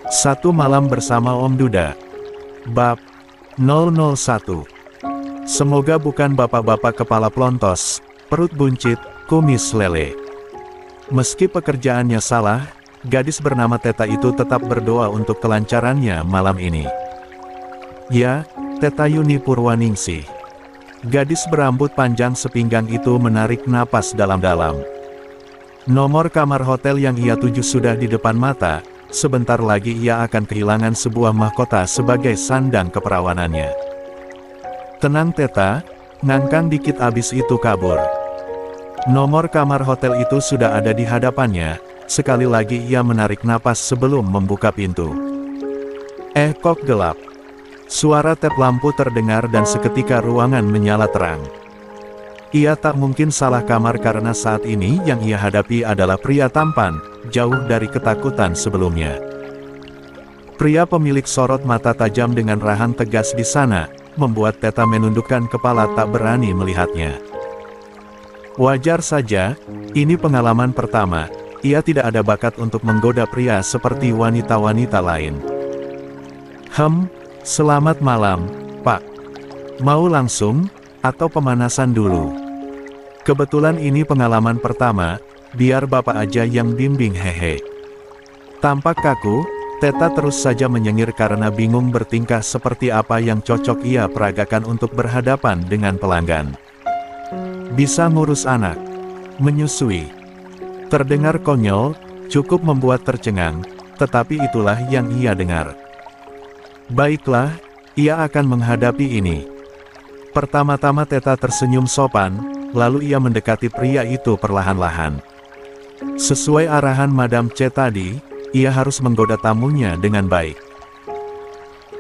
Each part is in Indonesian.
Satu Malam Bersama Om Duda. Bab 001. Semoga bukan bapak-bapak kepala plontos, perut buncit, kumis lele. Meski pekerjaannya salah, gadis bernama Teta itu tetap berdoa untuk kelancarannya malam ini. Ya, Teta Yuni Purwaningsih. Gadis berambut panjang sepinggang itu menarik napas dalam-dalam. Nomor kamar hotel yang ia tuju sudah di depan mata. Sebentar lagi ia akan kehilangan sebuah mahkota sebagai sandang keperawanannya. Tenang Teta, ngangkang dikit abis itu kabur. Nomor kamar hotel itu sudah ada di hadapannya. Sekali lagi ia menarik napas sebelum membuka pintu. Kok gelap. Suara tap lampu terdengar dan seketika ruangan menyala terang. Ia tak mungkin salah kamar karena saat ini yang ia hadapi adalah pria tampan, jauh dari ketakutan sebelumnya. Pria pemilik sorot mata tajam dengan rahang tegas di sana, membuat Teta menundukkan kepala tak berani melihatnya. Wajar saja, ini pengalaman pertama, ia tidak ada bakat untuk menggoda pria seperti wanita-wanita lain. Selamat malam, Pak. Mau langsung? Atau pemanasan dulu? Kebetulan ini pengalaman pertama, biar bapak aja yang bimbing hehe. Tampak kaku, Teta terus saja menyengir karena bingung bertingkah seperti apa yang cocok ia peragakan untuk berhadapan dengan pelanggan. Bisa ngurus anak, menyusui. Terdengar konyol, cukup membuat tercengang, tetapi itulah yang ia dengar. Baiklah, ia akan menghadapi ini. Pertama-tama Teta tersenyum sopan, lalu ia mendekati pria itu perlahan-lahan. Sesuai arahan Madam C tadi, ia harus menggoda tamunya dengan baik.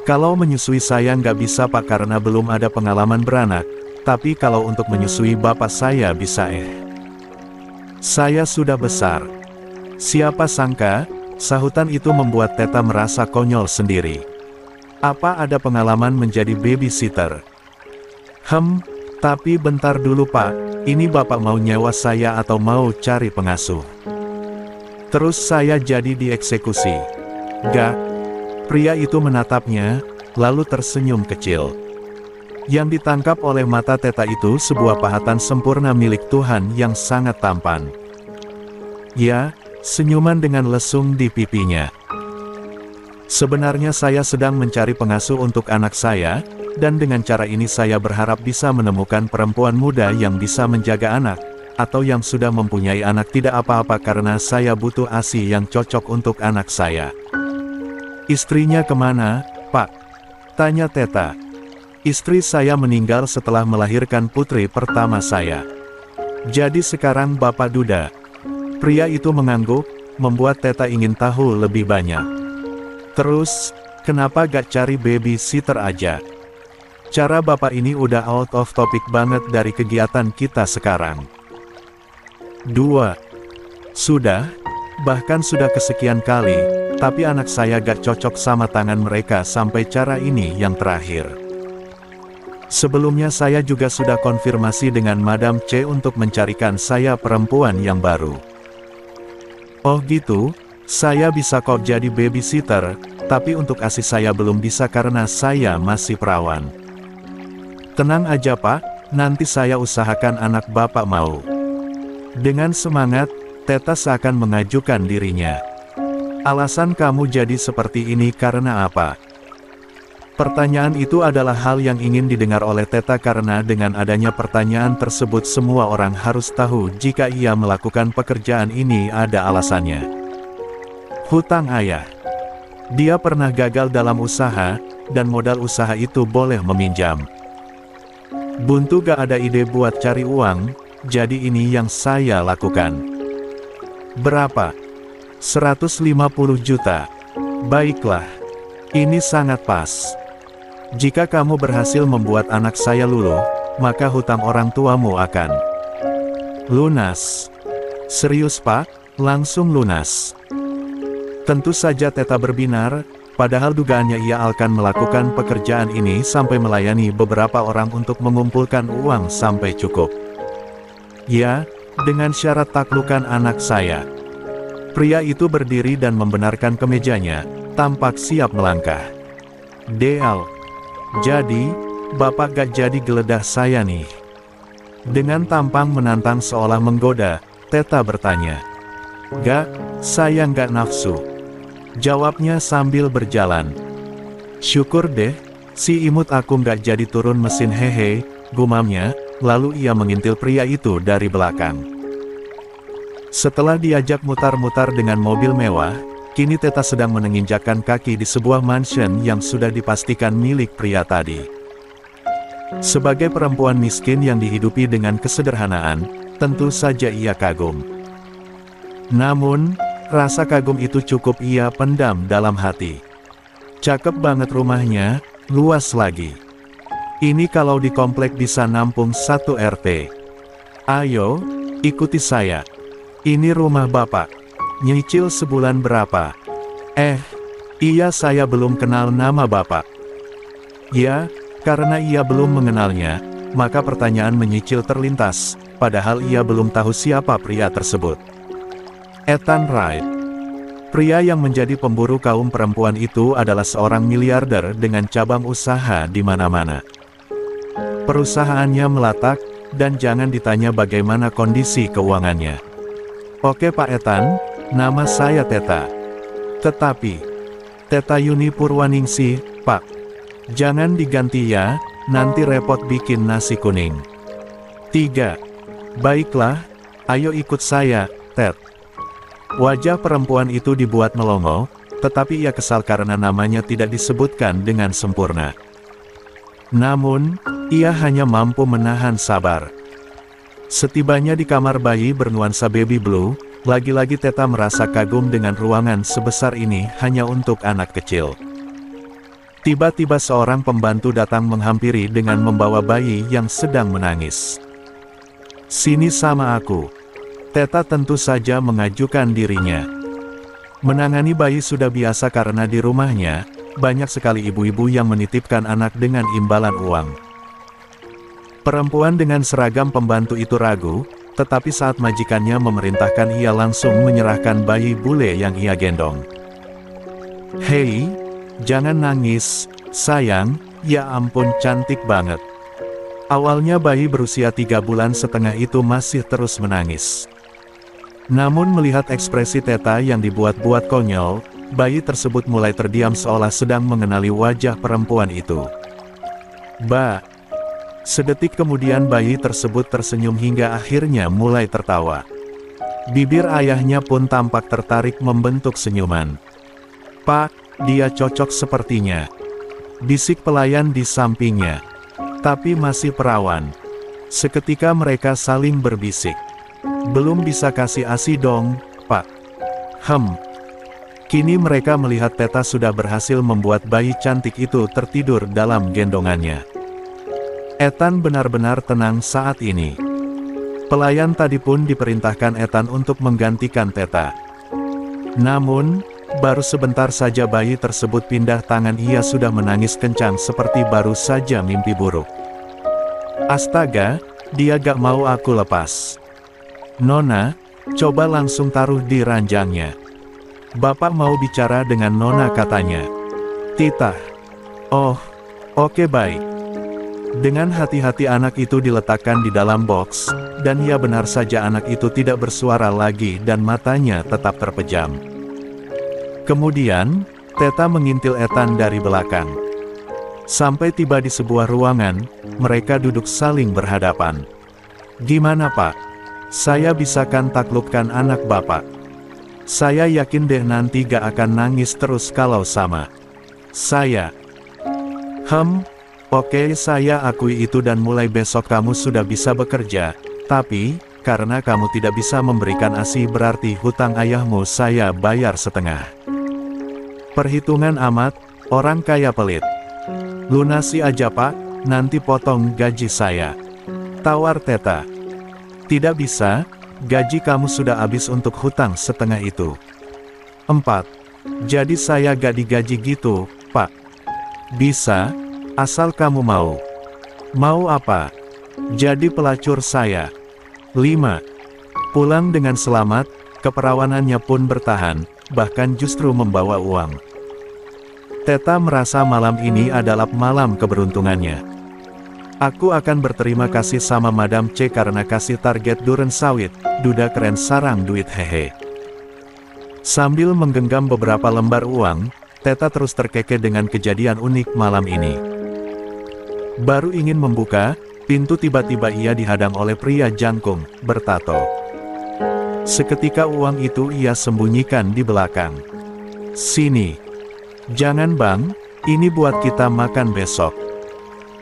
Kalau menyusui saya nggak bisa Pak karena belum ada pengalaman beranak, tapi kalau untuk menyusui bapak saya bisa Saya sudah besar. Siapa sangka, sahutan itu membuat Teta merasa konyol sendiri. Apa ada pengalaman menjadi babysitter? Tapi bentar dulu Pak, ini Bapak mau nyewa saya atau mau cari pengasuh? Terus saya jadi dieksekusi? Gak. Pria itu menatapnya, lalu tersenyum kecil. Yang ditangkap oleh mata Teta itu sebuah pahatan sempurna milik Tuhan yang sangat tampan. Ya, senyuman dengan lesung di pipinya. Sebenarnya saya sedang mencari pengasuh untuk anak saya, dan dengan cara ini saya berharap bisa menemukan perempuan muda yang bisa menjaga anak, atau yang sudah mempunyai anak tidak apa-apa karena saya butuh ASI yang cocok untuk anak saya. Istrinya kemana, Pak? Tanya Teta. Istri saya meninggal setelah melahirkan putri pertama saya. Jadi sekarang Bapak duda. Pria itu mengangguk, membuat Teta ingin tahu lebih banyak. Terus, kenapa gak cari babysitter aja? Cara bapak ini udah out of topic banget dari kegiatan kita sekarang. 2. Sudah, bahkan sudah kesekian kali, tapi anak saya gak cocok sama tangan mereka sampai cara ini yang terakhir. Sebelumnya saya juga sudah konfirmasi dengan Madam C untuk mencarikan saya perempuan yang baru. Oh gitu, saya bisa kok jadi babysitter, tapi untuk ASI saya belum bisa karena saya masih perawan. Tenang aja Pak, nanti saya usahakan anak Bapak mau. Dengan semangat, Teta seakan mengajukan dirinya. Alasan kamu jadi seperti ini karena apa? Pertanyaan itu adalah hal yang ingin didengar oleh Teta karena dengan adanya pertanyaan tersebut semua orang harus tahu jika ia melakukan pekerjaan ini ada alasannya. Hutang ayah. Dia pernah gagal dalam usaha, dan modal usaha itu boleh meminjam. Buntu gak ada ide buat cari uang, jadi ini yang saya lakukan. Berapa? 150 juta. Baiklah. Ini sangat pas. Jika kamu berhasil membuat anak saya luluh, maka hutang orang tuamu akan lunas. Serius Pak? Langsung lunas. Tentu saja Teta berbinar. Padahal dugaannya ia akan melakukan pekerjaan ini sampai melayani beberapa orang untuk mengumpulkan uang sampai cukup. Ya, dengan syarat taklukan anak saya. Pria itu berdiri dan membenarkan kemejanya, tampak siap melangkah. Deal. Jadi, Bapak gak jadi geledah saya nih? Dengan tampang menantang seolah menggoda, Teta bertanya. Gak, saya gak nafsu. Jawabnya sambil berjalan. Syukur deh, si imut aku gak jadi turun mesin hehe, gumamnya, lalu ia mengintil pria itu dari belakang. Setelah diajak mutar-mutar dengan mobil mewah, kini Teta sedang menginjakkan kaki di sebuah mansion yang sudah dipastikan milik pria tadi. Sebagai perempuan miskin yang dihidupi dengan kesederhanaan, tentu saja ia kagum. Namun, rasa kagum itu cukup ia pendam dalam hati. Cakep banget rumahnya, luas lagi. Ini kalau di komplek bisa nampung 1 RT. Ayo, ikuti saya. Ini rumah Bapak. Nyicil sebulan berapa? Iya, saya belum kenal nama Bapak. Ya, karena ia belum mengenalnya, maka pertanyaan menyicil terlintas, padahal ia belum tahu siapa pria tersebut. Ethan Wright. Pria yang menjadi pemburu kaum perempuan itu adalah seorang miliarder dengan cabang usaha di mana-mana. Perusahaannya melatak, dan jangan ditanya bagaimana kondisi keuangannya. Oke Pak Ethan, nama saya Teta. Tetapi, Teta Yuni Purwaningsih, Pak. Jangan diganti ya, nanti repot bikin nasi kuning. 3. Baiklah, ayo ikut saya, Ted. Wajah perempuan itu dibuat melongo, tetapi ia kesal karena namanya tidak disebutkan dengan sempurna. Namun, ia hanya mampu menahan sabar. Setibanya di kamar bayi bernuansa baby blue, lagi-lagi Teta merasa kagum dengan ruangan sebesar ini hanya untuk anak kecil. Tiba-tiba seorang pembantu datang menghampiri dengan membawa bayi yang sedang menangis. Sini sama aku. Teta tentu saja mengajukan dirinya. Menangani bayi sudah biasa karena di rumahnya, banyak sekali ibu-ibu yang menitipkan anak dengan imbalan uang. Perempuan dengan seragam pembantu itu ragu, tetapi saat majikannya memerintahkan ia langsung menyerahkan bayi bule yang ia gendong. Hei, jangan nangis, sayang, ya ampun cantik banget. Awalnya bayi berusia 3,5 bulan itu masih terus menangis. Namun melihat ekspresi Teta yang dibuat-buat konyol, bayi tersebut mulai terdiam seolah sedang mengenali wajah perempuan itu. Sedetik kemudian bayi tersebut tersenyum hingga akhirnya mulai tertawa. Bibir ayahnya pun tampak tertarik membentuk senyuman. Pak, dia cocok sepertinya. Bisik pelayan di sampingnya. Tapi masih perawan. Seketika mereka saling berbisik. Belum bisa kasih ASI dong, Pak. Kini mereka melihat Teta sudah berhasil membuat bayi cantik itu tertidur dalam gendongannya. Ethan benar-benar tenang saat ini. Pelayan tadi pun diperintahkan Ethan untuk menggantikan Teta. Namun, baru sebentar saja bayi tersebut pindah tangan ia sudah menangis kencang seperti baru saja mimpi buruk. Astaga, dia gak mau aku lepas. Nona, coba langsung taruh di ranjangnya. Bapak mau bicara dengan Nona katanya. Titah. Oh, oke baik. Dengan hati-hati anak itu diletakkan di dalam box, dan ya benar saja anak itu tidak bersuara lagi dan matanya tetap terpejam. Kemudian, Teta mengintil Ethan dari belakang. Sampai tiba di sebuah ruangan, mereka duduk saling berhadapan. Gimana Pak? Saya bisakan taklukkan anak Bapak. Saya yakin deh nanti gak akan nangis terus kalau sama saya. Oke saya akui itu dan mulai besok kamu sudah bisa bekerja, tapi, karena kamu tidak bisa memberikan ASI berarti hutang ayahmu saya bayar setengah. Perhitungan amat, orang kaya pelit. Lunasi aja Pak, nanti potong gaji saya. Tawar Teta. Tidak bisa, gaji kamu sudah habis untuk hutang setengah itu. 4. Jadi saya gak digaji gitu, Pak. Bisa, asal kamu mau. Mau apa? Jadi pelacur saya. 5. Pulang dengan selamat, keperawanannya pun bertahan, bahkan justru membawa uang. Teta merasa malam ini adalah malam keberuntungannya. Aku akan berterima kasih sama Madam C karena kasih target duren sawit, duda keren sarang duit hehe. Sambil menggenggam beberapa lembar uang, Teta terus terkekeh dengan kejadian unik malam ini. Baru ingin membuka pintu tiba-tiba ia dihadang oleh pria jangkung, bertato. Seketika uang itu ia sembunyikan di belakang. Sini. Jangan bang, ini buat kita makan besok.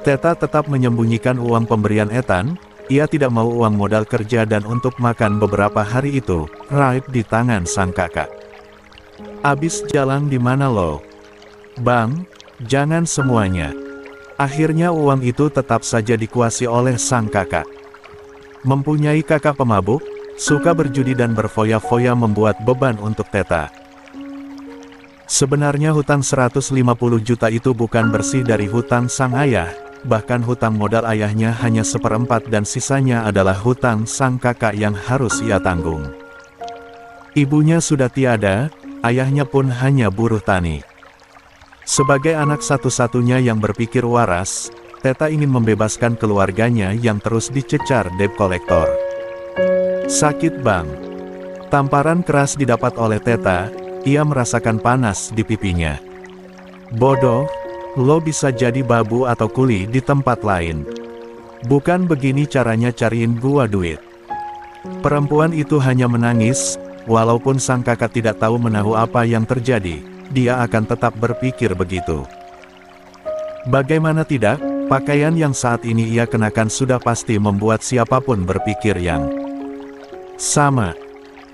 Teta tetap menyembunyikan uang pemberian Ethan, ia tidak mau uang modal kerja dan untuk makan beberapa hari itu, raib di tangan sang kakak. Abis jalan di mana lo? Bang, jangan semuanya. Akhirnya uang itu tetap saja dikuasai oleh sang kakak. Mempunyai kakak pemabuk, suka berjudi dan berfoya-foya membuat beban untuk Teta. Sebenarnya hutang 150 juta itu bukan bersih dari hutang sang ayah, bahkan hutang modal ayahnya hanya 1/4 dan sisanya adalah hutang sang kakak yang harus ia tanggung. Ibunya sudah tiada, ayahnya pun hanya buruh tani. Sebagai anak satu-satunya yang berpikir waras, Teta ingin membebaskan keluarganya yang terus dicecar debt collector. Sakit bang. Tamparan keras didapat oleh Teta, ia merasakan panas di pipinya. Bodoh, lo bisa jadi babu atau kuli di tempat lain. Bukan begini caranya cariin gua duit. Perempuan itu hanya menangis, walaupun sang kakak tidak tahu menahu apa yang terjadi, dia akan tetap berpikir begitu. Bagaimana tidak, pakaian yang saat ini ia kenakan sudah pasti membuat siapapun berpikir yang sama.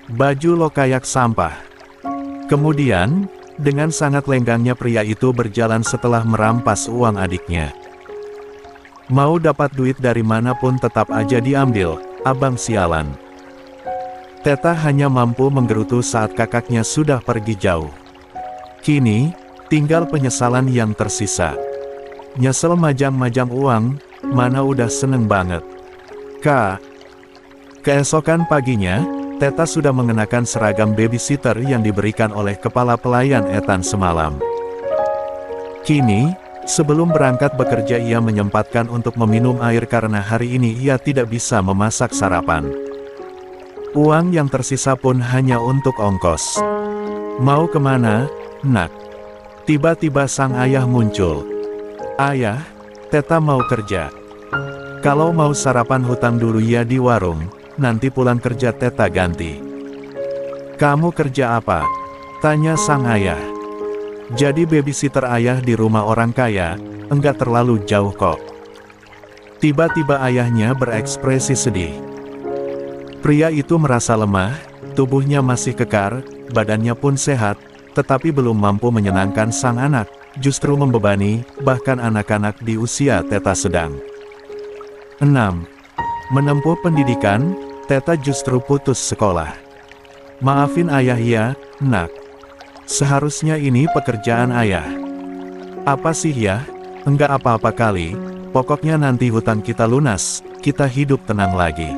Baju lo kayak sampah. Kemudian, dengan sangat lenggangnya pria itu berjalan setelah merampas uang adiknya. Mau dapat duit dari manapun tetap aja diambil, abang sialan. Teta hanya mampu menggerutu saat kakaknya sudah pergi jauh. Kini, tinggal penyesalan yang tersisa. Nyesel majang-majang uang, mana udah seneng banget. Keesokan paginya, Teta sudah mengenakan seragam babysitter yang diberikan oleh kepala pelayan Ethan semalam. Kini, sebelum berangkat bekerja ia menyempatkan untuk meminum air karena hari ini ia tidak bisa memasak sarapan. Uang yang tersisa pun hanya untuk ongkos. Mau kemana, nak? Tiba-tiba sang ayah muncul. Ayah, Teta mau kerja. Kalau mau sarapan hutang dulu ya di warung. Nanti pulang kerja Teta ganti. Kamu kerja apa? Tanya sang ayah. Jadi babysitter ayah di rumah orang kaya, enggak terlalu jauh kok. Tiba-tiba ayahnya berekspresi sedih. Pria itu merasa lemah, tubuhnya masih kekar, badannya pun sehat, tetapi belum mampu menyenangkan sang anak, justru membebani, bahkan anak-anak di usia Teta sedang. 6. Menempuh pendidikan, Teta justru putus sekolah. Maafin ayah ya, nak. Seharusnya ini pekerjaan ayah. Apa sih ya? Enggak apa-apa kali, pokoknya nanti hutang kita lunas, kita hidup tenang lagi.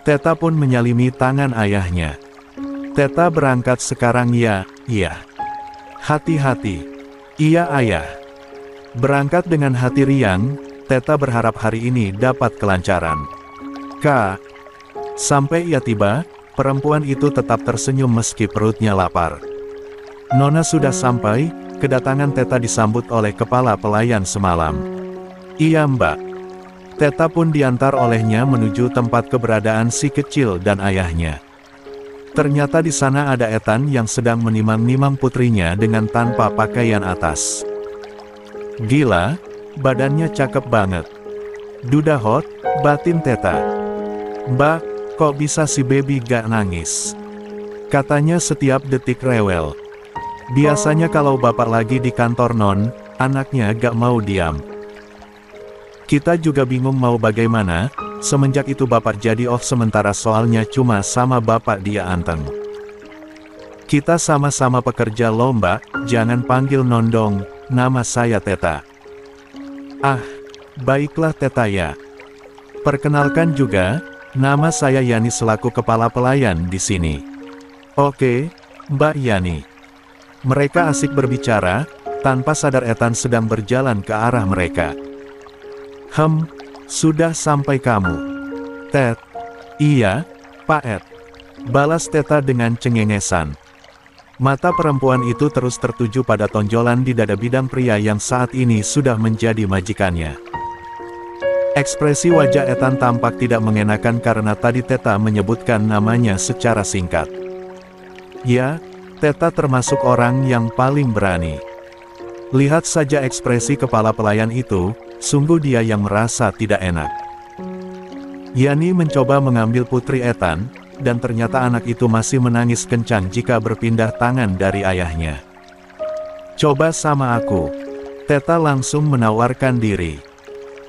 Teta pun menyalimi tangan ayahnya. Teta berangkat sekarang ya, iya. Hati-hati. Iya ayah. Berangkat dengan hati riang, Teta berharap hari ini dapat kelancaran. Sampai ia tiba, perempuan itu tetap tersenyum meski perutnya lapar. Nona sudah sampai, kedatangan Teta disambut oleh kepala pelayan semalam. Iya mbak. Teta pun diantar olehnya menuju tempat keberadaan si kecil dan ayahnya. Ternyata di sana ada Ethan yang sedang menimang-nimang putrinya dengan tanpa pakaian atas. Gila, badannya cakep banget. Duda hot, batin Teta. Mbak, kok bisa si baby gak nangis? Katanya setiap detik rewel. Biasanya kalau bapak lagi di kantor non, anaknya gak mau diam. Kita juga bingung mau bagaimana, semenjak itu bapak jadi off sementara soalnya cuma sama bapak dia anteng. Kita sama-sama pekerja loh mbak, jangan panggil non dong, nama saya Teta. Ah, baiklah Teta ya. Perkenalkan juga, nama saya Yani selaku kepala pelayan di sini. Oke, Mbak Yani. Mereka asik berbicara, Tanpa sadar Ethan sedang berjalan ke arah mereka. Sudah sampai kamu, Ted." "Iya, Pak Ed," balas Theta dengan cengengesan. Mata perempuan itu terus tertuju pada tonjolan di dada bidang pria yang saat ini sudah menjadi majikannya. Ekspresi wajah Ethan tampak tidak mengenakan karena tadi Theta menyebutkan namanya secara singkat. Ya, Theta termasuk orang yang paling berani. Lihat saja ekspresi kepala pelayan itu, sungguh dia yang merasa tidak enak. Yani mencoba mengambil putri Ethan, dan ternyata anak itu masih menangis kencang jika berpindah tangan dari ayahnya. "Coba sama aku." Theta langsung menawarkan diri.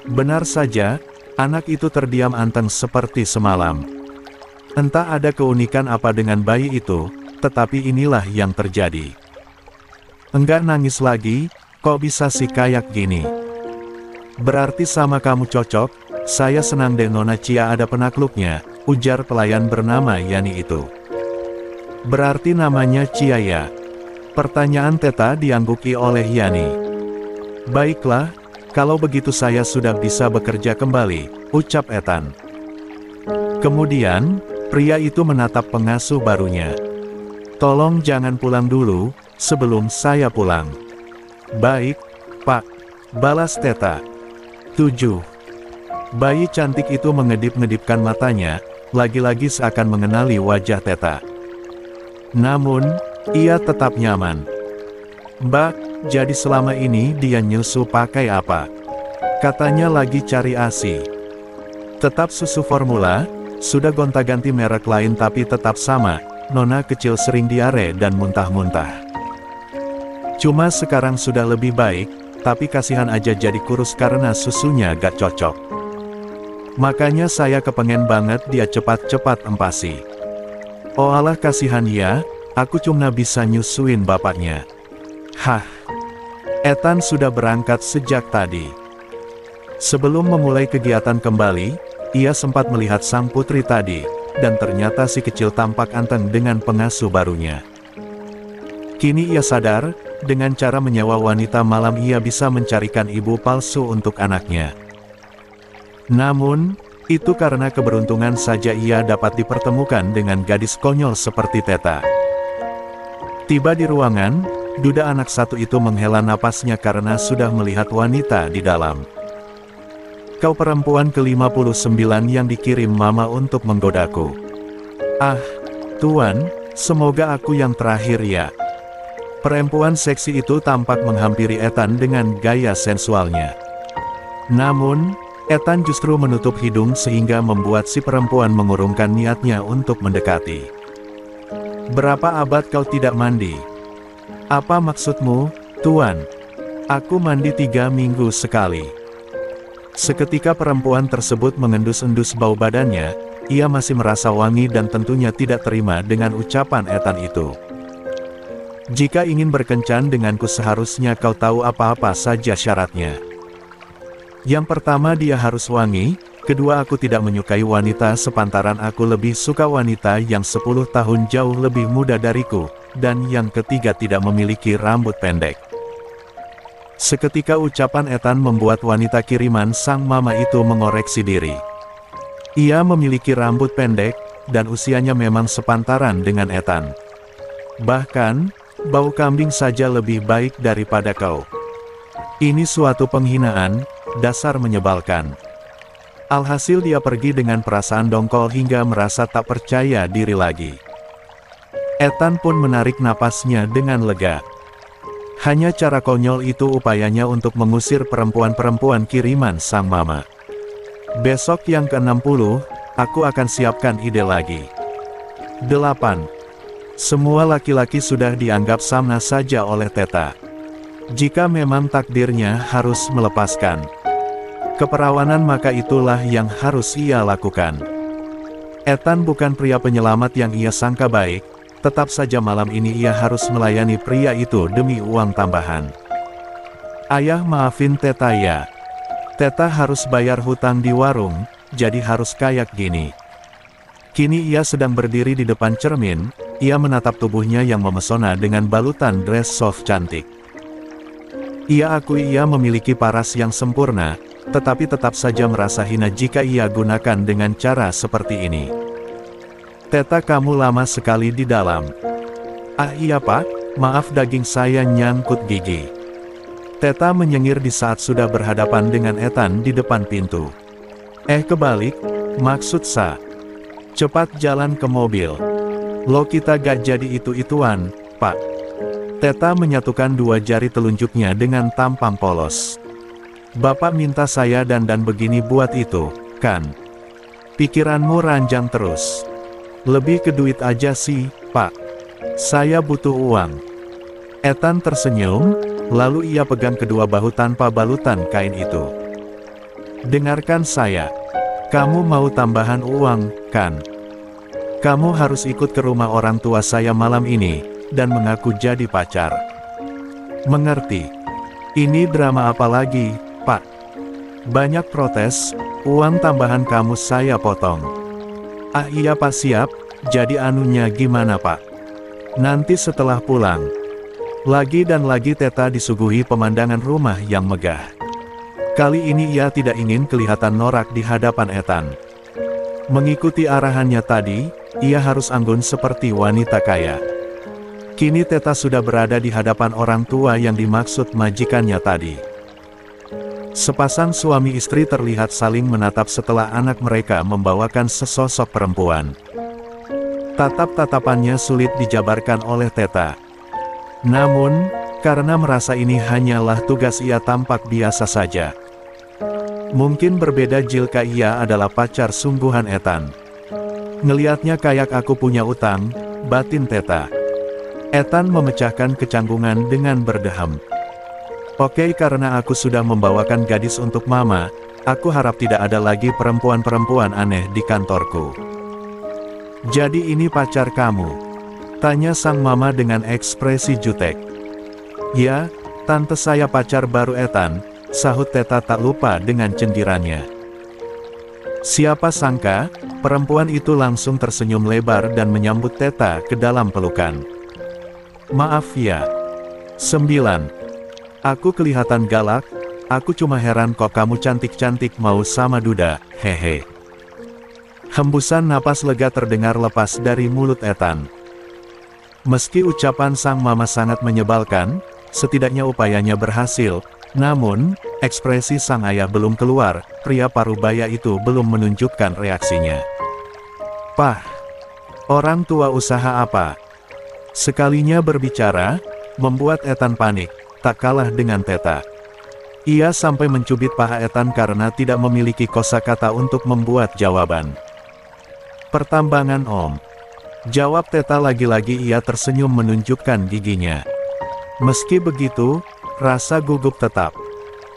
Benar saja, anak itu terdiam anteng seperti semalam. Entah ada keunikan apa dengan bayi itu, tetapi inilah yang terjadi. "Enggak nangis lagi, kok bisa sih kayak gini?" "Berarti sama kamu cocok, saya senang deh Nona Cia ada penakluknya," ujar pelayan bernama Yani itu. "Berarti namanya Cia ya?" Pertanyaan Theta diangguki oleh Yani. "Baiklah, kalau begitu saya sudah bisa bekerja kembali," ucap Ethan. Kemudian, pria itu menatap pengasuh barunya. "Tolong jangan pulang dulu, sebelum saya pulang." "Baik, Pak," balas Theta. 7. Bayi cantik itu mengedip-ngedipkan matanya, lagi-lagi seakan mengenali wajah Theta. Namun, ia tetap nyaman. "Mbak, jadi selama ini dia nyusu pakai apa?" Katanya lagi cari ASI. "Tetap susu formula, sudah gonta-ganti merek lain tapi tetap sama, Nona kecil sering diare dan muntah-muntah. Cuma sekarang sudah lebih baik, tapi kasihan aja jadi kurus karena susunya gak cocok. Makanya saya kepengen banget dia cepat-cepat empasi." "Oh alah kasihan ya, aku cuma bisa nyusuin bapaknya." "Hah." Ethan sudah berangkat sejak tadi. Sebelum memulai kegiatan kembali, ia sempat melihat sang putri tadi, dan ternyata si kecil tampak anteng dengan pengasuh barunya. Kini ia sadar, dengan cara menyewa wanita malam ia bisa mencarikan ibu palsu untuk anaknya. Namun, itu karena keberuntungan saja ia dapat dipertemukan dengan gadis konyol seperti Theta. Tiba di ruangan, duda anak satu itu menghela napasnya karena sudah melihat wanita di dalam. "Kau perempuan ke-59 yang dikirim mama untuk menggodaku." "Ah, Tuan, semoga aku yang terakhir ya." Perempuan seksi itu tampak menghampiri Ethan dengan gaya sensualnya. Namun, Ethan justru menutup hidung sehingga membuat si perempuan mengurungkan niatnya untuk mendekati. "Berapa abad kau tidak mandi?" "Apa maksudmu, Tuan?" "Aku mandi 3 minggu sekali." Seketika perempuan tersebut mengendus-endus bau badannya, ia masih merasa wangi dan tentunya tidak terima dengan ucapan Ethan itu. "Jika ingin berkencan denganku seharusnya kau tahu apa-apa saja syaratnya. Yang pertama dia harus wangi, kedua aku tidak menyukai wanita sepantaran aku lebih suka wanita yang 10 tahun jauh lebih muda dariku, dan yang ketiga tidak memiliki rambut pendek." Seketika ucapan Ethan membuat wanita kiriman sang mama itu mengoreksi diri. Ia memiliki rambut pendek, dan usianya memang sepantaran dengan Ethan. Bahkan, bau kambing saja lebih baik daripada kau. Ini suatu penghinaan, dasar menyebalkan. Alhasil dia pergi dengan perasaan dongkol hingga merasa tak percaya diri lagi. Ethan pun menarik napasnya dengan lega. Hanya cara konyol itu upayanya untuk mengusir perempuan-perempuan kiriman sang mama. Besok yang ke-60, aku akan siapkan ide lagi. 8. Semua laki-laki sudah dianggap sama saja oleh Theta. Jika memang takdirnya harus melepaskan keperawanan maka itulah yang harus ia lakukan. Ethan bukan pria penyelamat yang ia sangka baik, tetap saja malam ini ia harus melayani pria itu demi uang tambahan. "Ayah maafin Theta ya. Theta harus bayar hutang di warung, jadi harus kayak gini." Kini ia sedang berdiri di depan cermin, ia menatap tubuhnya yang memesona dengan balutan dress soft cantik. Ia akui ia memiliki paras yang sempurna, tetapi tetap saja merasa hina jika ia gunakan dengan cara seperti ini. Teta, kamu lama sekali di dalam. Ah iya pak, maaf daging saya nyangkut gigi. Teta menyengir di saat sudah berhadapan dengan Ethan di depan pintu. Kebalik, maksud sa. Cepat jalan ke mobil. Lo kita gak jadi itu-ituan, pak. Teta menyatukan dua jari telunjuknya dengan tampang polos. Bapak minta saya dandan begini buat itu, kan? Pikiranmu ranjang terus. Lebih ke duit aja sih, pak. Saya butuh uang. Ethan tersenyum, lalu ia pegang kedua bahu tanpa balutan kain itu. Dengarkan saya. Kamu mau tambahan uang, kan? Kamu harus ikut ke rumah orang tua saya malam ini, dan mengaku jadi pacar. Mengerti? Ini drama apa lagi, Pak? Banyak protes, uang tambahan kamu saya potong. Ah iya Pak, siap, jadi anunya gimana Pak? Nanti setelah pulang. Lagi dan lagi Teta disuguhi pemandangan rumah yang megah. Kali ini ia tidak ingin kelihatan norak di hadapan Ethan. Mengikuti arahannya tadi, ia harus anggun seperti wanita kaya. Kini Teta sudah berada di hadapan orang tua yang dimaksud majikannya tadi. Sepasang suami istri terlihat saling menatap setelah anak mereka membawakan sesosok perempuan. Tatap-tatapannya sulit dijabarkan oleh Teta. Namun, karena merasa ini hanyalah tugas, ia tampak biasa saja. Mungkin berbeda jika ia adalah pacar sungguhan Ethan. Ngeliatnya kayak aku punya utang, batin Teta. Ethan memecahkan kecanggungan dengan berdeham. Oke, karena aku sudah membawakan gadis untuk mama, aku harap tidak ada lagi perempuan-perempuan aneh di kantorku. Jadi ini pacar kamu? Tanya sang mama dengan ekspresi jutek. Ya, tante saya pacar baru Ethan, sahut Teta tak lupa dengan cendirannya. Siapa sangka, perempuan itu langsung tersenyum lebar dan menyambut Teta ke dalam pelukan. Maaf ya. 9. Aku kelihatan galak, aku cuma heran kok kamu cantik-cantik mau sama duda, hehe. Hembusan napas lega terdengar lepas dari mulut Ethan. Meski ucapan sang mama sangat menyebalkan, setidaknya upayanya berhasil, namun, ekspresi sang ayah belum keluar, pria parubaya itu belum menunjukkan reaksinya. Pah, orang tua usaha apa? Sekalinya berbicara, membuat Ethan panik, tak kalah dengan Teta. Ia sampai mencubit paha Ethan karena tidak memiliki kosakata untuk membuat jawaban. Pertambangan Om. Jawab Teta, lagi-lagi ia tersenyum menunjukkan giginya. Meski begitu, rasa gugup tetap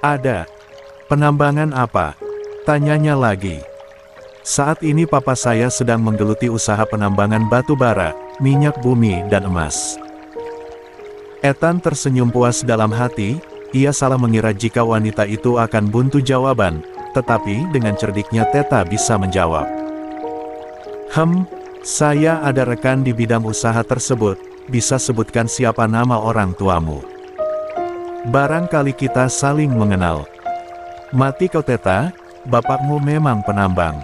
ada. Penambangan apa? Tanyanya lagi. Saat ini papa saya sedang menggeluti usaha penambangan batu bara, minyak bumi dan emas. Ethan tersenyum puas dalam hati, ia salah mengira jika wanita itu akan buntu jawaban, tetapi dengan cerdiknya Teta bisa menjawab. Saya ada rekan di bidang usaha tersebut, bisa sebutkan siapa nama orang tuamu? Barangkali kita saling mengenal. Mati kau Teta, bapakmu memang penambang.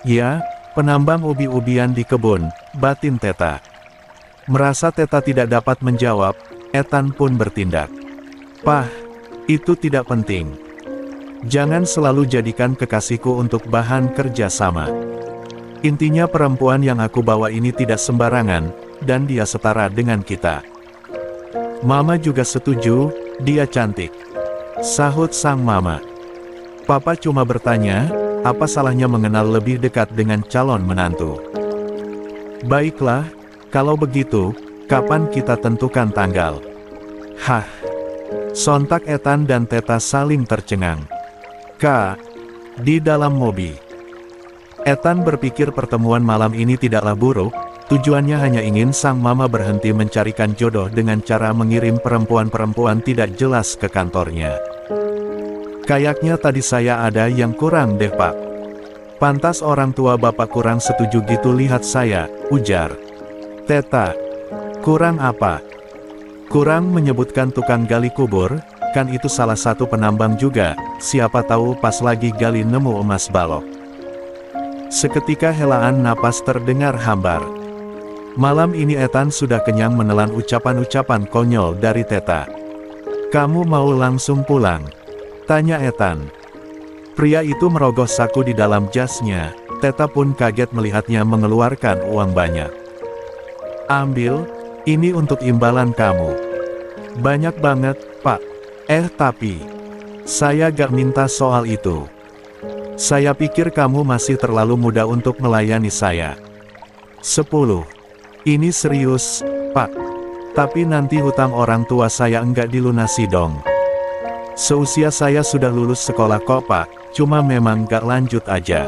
Ya, penambang ubi-ubian di kebun, batin Teta. Merasa Teta tidak dapat menjawab, Ethan pun bertindak. Pah, itu tidak penting. Jangan selalu jadikan kekasihku untuk bahan kerja sama. Intinya perempuan yang aku bawa ini tidak sembarangan, dan dia setara dengan kita. Mama juga setuju, dia cantik. Sahut sang mama. Papa cuma bertanya, apa salahnya mengenal lebih dekat dengan calon menantu? Baiklah, kalau begitu, kapan kita tentukan tanggal? Hah. Sontak Ethan dan Teta saling tercengang. Di dalam mobil. Ethan berpikir pertemuan malam ini tidaklah buruk, tujuannya hanya ingin sang mama berhenti mencarikan jodoh dengan cara mengirim perempuan-perempuan tidak jelas ke kantornya. Kayaknya tadi saya ada yang kurang deh Pak. Pantas orang tua bapak kurang setuju gitu lihat saya, ujar Teta. Kurang apa? Kurang menyebutkan tukang gali kubur, kan itu salah satu penambang juga, siapa tahu pas lagi gali nemu emas balok. Seketika helaan napas terdengar hambar. Malam ini Ethan sudah kenyang menelan ucapan-ucapan konyol dari Theta. "Kamu mau langsung pulang?" tanya Ethan. Pria itu merogoh saku di dalam jasnya. Theta pun kaget melihatnya mengeluarkan uang banyak. "Ambil, ini untuk imbalan kamu." "Banyak banget, Pak." Tapi saya gak minta soal itu. Saya pikir kamu masih terlalu muda untuk melayani saya." 10. "Ini serius, Pak. Tapi nanti hutang orang tua saya enggak dilunasi dong. Seusia saya sudah lulus sekolah kok Pak, cuma memang gak lanjut aja.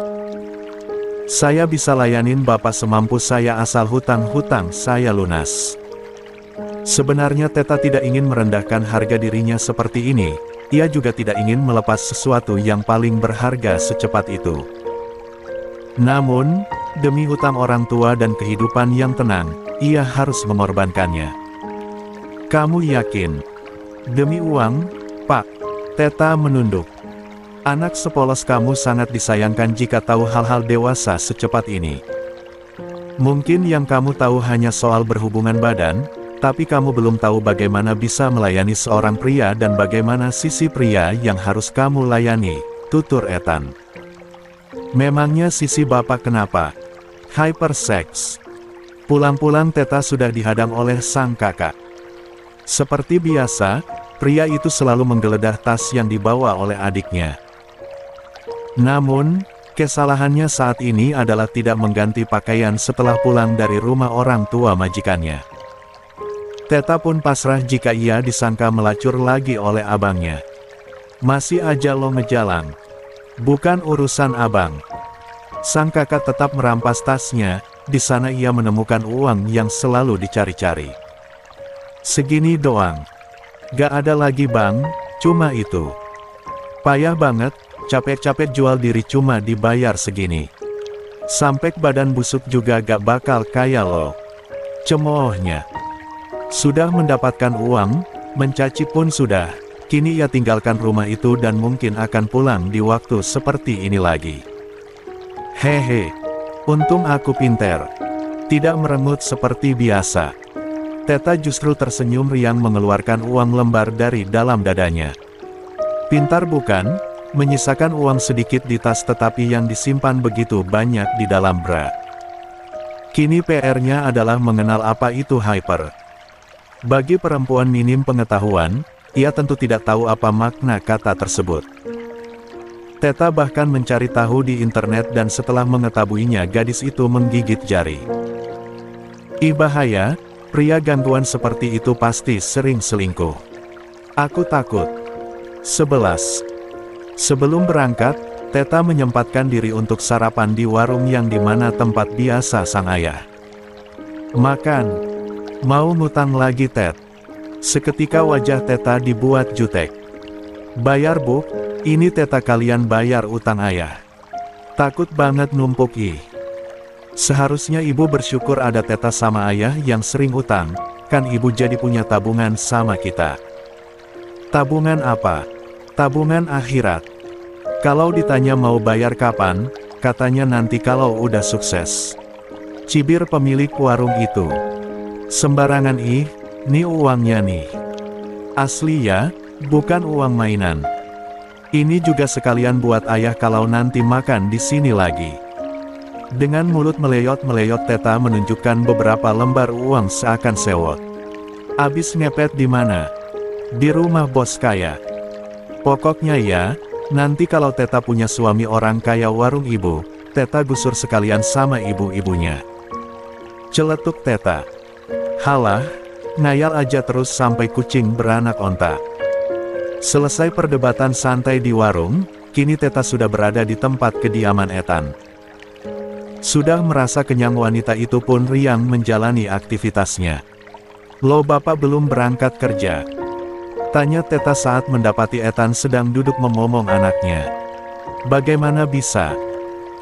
Saya bisa layanin Bapak semampu saya asal hutang-hutang saya lunas." Sebenarnya Theta tidak ingin merendahkan harga dirinya seperti ini, ia juga tidak ingin melepas sesuatu yang paling berharga secepat itu. Namun, demi hutang orang tua dan kehidupan yang tenang, ia harus mengorbankannya. "Kamu yakin?" "Demi uang, Pak." Theta menunduk. "Anak sepolos kamu sangat disayangkan jika tahu hal-hal dewasa secepat ini. Mungkin yang kamu tahu hanya soal berhubungan badan, tapi kamu belum tahu bagaimana bisa melayani seorang pria dan bagaimana sisi pria yang harus kamu layani," tutur Ethan. "Memangnya sisi Bapak kenapa?" "Hypersex." Pulang-pulang Theta sudah dihadang oleh sang kakak. Seperti biasa, pria itu selalu menggeledah tas yang dibawa oleh adiknya. Namun, kesalahannya saat ini adalah tidak mengganti pakaian setelah pulang dari rumah orang tua majikannya. Theta pun pasrah jika ia disangka melacur lagi oleh abangnya. "Masih aja lo ngejalang. Bukan urusan abang." Sang kakak tetap merampas tasnya, di sana ia menemukan uang yang selalu dicari-cari. "Segini doang. Gak ada lagi bang, cuma itu. Payah banget, capek-capek jual diri cuma dibayar segini. Sampai badan busuk juga gak bakal kaya lo," cemoohnya. Sudah mendapatkan uang, mencaci pun sudah, kini ia tinggalkan rumah itu dan mungkin akan pulang di waktu seperti ini lagi. "Hehe, untung aku pinter. Tidak merengut seperti biasa." Theta justru tersenyum riang mengeluarkan uang lembar dari dalam dadanya. Pintar bukan? Menyisakan uang sedikit di tas tetapi yang disimpan begitu banyak di dalam bra. Kini PR-nya adalah mengenal apa itu hyper. Bagi perempuan minim pengetahuan, ia tentu tidak tahu apa makna kata tersebut. Theta bahkan mencari tahu di internet dan setelah mengetahuinya gadis itu menggigit jari. Bahaya, pria gangguan seperti itu pasti sering selingkuh. Aku takut. 11. Sebelum berangkat, Theta menyempatkan diri untuk sarapan di warung yang dimana tempat biasa sang ayah makan. "Mau ngutang lagi Ted?" Seketika wajah Theta dibuat jutek. "Bayar Bu, ini Theta kalian bayar utang ayah." "Takut banget numpuk ih. Seharusnya ibu bersyukur ada Theta sama ayah yang sering utang, kan ibu jadi punya tabungan sama kita." "Tabungan apa?" "Tabungan akhirat. Kalau ditanya mau bayar kapan, katanya nanti kalau udah sukses." Cibir pemilik warung itu. "Sembarangan ih, nih uangnya nih. Asli ya, bukan uang mainan. Ini juga sekalian buat ayah kalau nanti makan di sini lagi." Dengan mulut meleyot-meleyot Theta menunjukkan beberapa lembar uang seakan sewot. "Abis ngepet di mana?" "Di rumah bos kaya." "Pokoknya ya, nanti kalau Theta punya suami orang kaya warung ibu, Theta gusur sekalian sama ibu-ibunya." Celetuk Theta. "Halah, ngayal aja terus sampai kucing beranak onta." Selesai perdebatan santai di warung, kini Theta sudah berada di tempat kediaman Ethan. Sudah merasa kenyang wanita itu pun riang menjalani aktivitasnya. "Lo bapak belum berangkat kerja?" tanya Theta saat mendapati Ethan sedang duduk memomong anaknya. "Bagaimana bisa?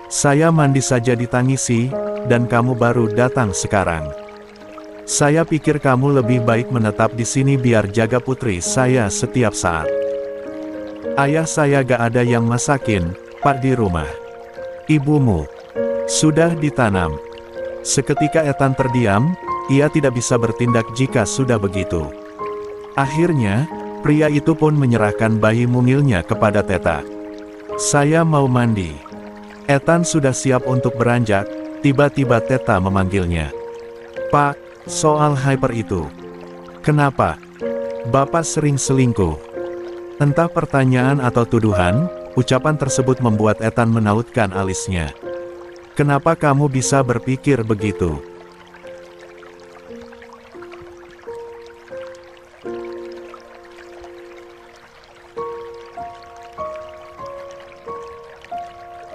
Saya mandi saja ditangisi, dan kamu baru datang sekarang." Saya pikir kamu lebih baik menetap di sini biar jaga putri saya setiap saat. Ayah saya gak ada yang masakin, Pak, di rumah. Ibumu sudah ditanam. Seketika Ethan terdiam, ia tidak bisa bertindak jika sudah begitu. Akhirnya, pria itu pun menyerahkan bayi mungilnya kepada Theta. Saya mau mandi. Ethan sudah siap untuk beranjak, tiba-tiba Theta memanggilnya. Pak, soal Hyper itu. Kenapa? Bapak sering selingkuh. Entah pertanyaan atau tuduhan, ucapan tersebut membuat Ethan menautkan alisnya. Kenapa kamu bisa berpikir begitu?